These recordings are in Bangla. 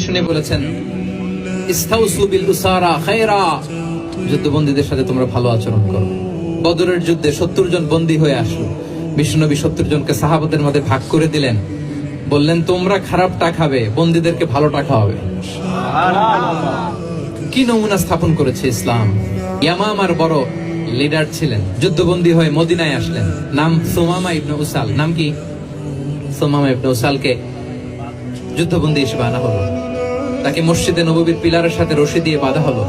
বিষ্ণু বলেছেন ইস্তাউসু বিল উসারা খায়রা, যুদ্ধবন্দীদের সাথে তোমরা ভালো আচরণ করো। বদরের যুদ্ধে 70 জন বন্দী হয়ে আসলো। বিষ্ণুনবী 70 জনকে সাহাবাদের মধ্যে ভাগ করে দিলেন, বললেন তোমরা খারাপটা খাবে, বন্দীদেরকে ভালোটা খাওয়াবে। কি নমুনা স্থাপন করেছে ইসলাম। ইয়ামামার বড় লিডার ছিলেন, যুদ্ধবন্দী হয়ে মদিনায় আসলেন, নাম সুমামা ইবনে উসাল। নাম কি? সুমামা ইবনে উসালকে যুদ্ধবন্দী হিসেবে আনা হলো। তাকে মসজিদে নববীর পিলারের সাথে রশি দিয়ে বাঁধা হলো।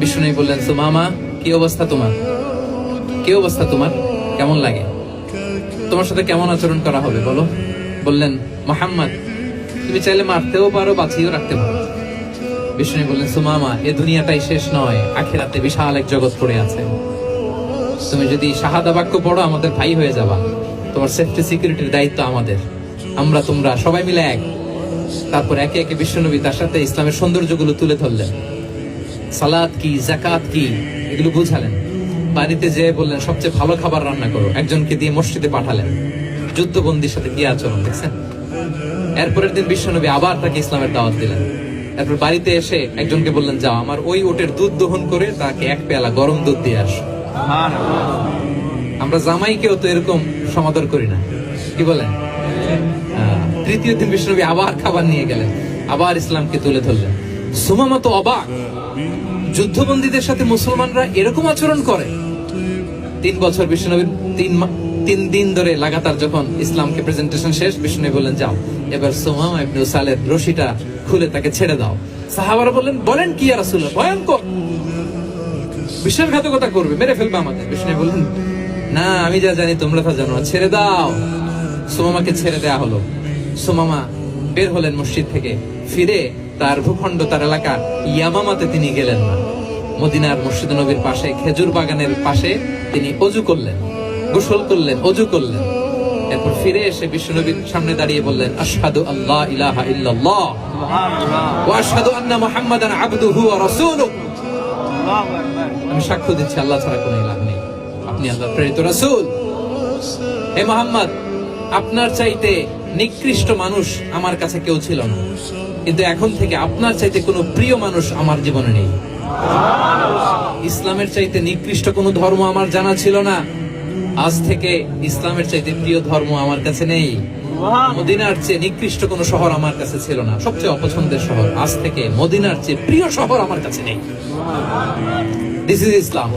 বিষ্ণু বললেন, সুমামা কি অবস্থা তোমার? কি অবস্থা তোমার? কেমন লাগে? তোমার সাথে কেমন আচরণ করা হবে বলো? বললেন, মুহাম্মদ তুমি চাইলে মারতেও পারো, বাঁচিয়েও রাখতে পারো। বিষ্ণু বললেন, সুমামা এ দুনিয়াটাই শেষ নয়, আখিরাতে বিশাল এক জগৎ পড়ে আছে। তুমি যদি শাহাদা বাক্য পড়ো আমাদের ভাই হয়ে যাবা, তোমার সেফটি সিকিউরিটির দায়িত্ব আমাদের, আমরা তোমরা সবাই মিলে এক। তারপর একে একে বিশ্বনবী তার সাথে ইসলামের সৌন্দর্যগুলো তুলে ধরলেন। সালাত কি, যাকাত কি, এগুলো বুঝালেন। বাড়িতে যেয়ে বললেন সবচেয়ে ভালো খাবার রান্না করো, একজনকে দিয়ে মসজিদে পাঠালেন। যুদ্ধবন্দীর সাথে কি আচরণ দেখছেন। এরপরের দিন বিশ্বনবী আবার তাকে ইসলামের দাওয়াত দিলেন। এরপর বাড়িতে এসে একজনকে বললেন, যাও আমার ওই উটের দুধ দহন করে তাকে এক পেয়ালা গরম দুধ দিয়ে আসো। আমরা জামাইকেও তো এরকম সমাদর করি না, কি বলেন? তৃতীয় দিন বিশ্বনবী আবার খাবার নিয়ে গেলেন, আবার ইসলামকে তুলে ধরলেন। সুমামা তো অবাক, যুদ্ধবন্দীদের সাথে মুসলমানরা এরকম আচরণ করে। 3 বছর বিশ্বনবীর 3 দিন ধরে লাগাতার যখন ইসলামকে প্রেজেন্টেশন শেষ, বিষ্ণু বললেন, যাও এবার সুমামা ইবনে উসালের রশিটা খুলে তাকে ছেড়ে দাও। সাহাবারা বললেন, বলেন কি ইয়া রাসূলুল্লাহ, ভয়ঙ্কর, বিশ্বাসঘাতকতা করবে, মেরে ফেলবে আমাদের। বিষ্ণু বললেন, না আমি যা জানি তোমরা তা জানো না, ছেড়ে দাও। সুমামাকে ছেড়ে দেয়া হলো। সুমামা বের হলেন মসজিদ থেকে, ফিরে তার ভূখণ্ড, তার এলাকা ইয়ামামাতে তিনি গেলেন না। মদিনার মসজিদ নবীর পাশে খেজুর বাগানের পাশে তিনি অজু করলেন, গোসল করলেন, অজু করলেন। এরপর ফিরে এসে বিশ্বনবীর সামনে দাঁড়িয়ে বললেন, আশহাদু আল্লা ইলাহা ইল্লাল্লাহ ওয়া আশহাদু আন্না মুহাম্মাদান আবদুহু ওয়া রাসূলুহু। আমি সাক্ষ্য দিচ্ছি আল্লাহ ছাড়া কোনো ইলাহ নেই, আপনি আল্লাহর প্রেরিত রাসূল। হে মুহাম্মদ, আপনার চাইতে নিকৃষ্ট মানুষ আমার কাছে কেউ ছিল না, কিন্তু এখন থেকে আপনার চাইতে কোনো প্রিয় মানুষ আমার জীবনে নেই। ইসলামের চাইতে নিকৃষ্ট কোনো ধর্ম আমার জানা ছিল না, আজ থেকে ইসলামের চাইতে প্রিয় ধর্ম আমার কাছে নেই। মদিনার চেয়ে নিকৃষ্ট কোনো শহর আমার কাছে ছিল না, সবচেয়ে অপছন্দের শহর, আজ থেকে মদিনার চেয়ে প্রিয় শহর আমার কাছে নেই। This is Islam.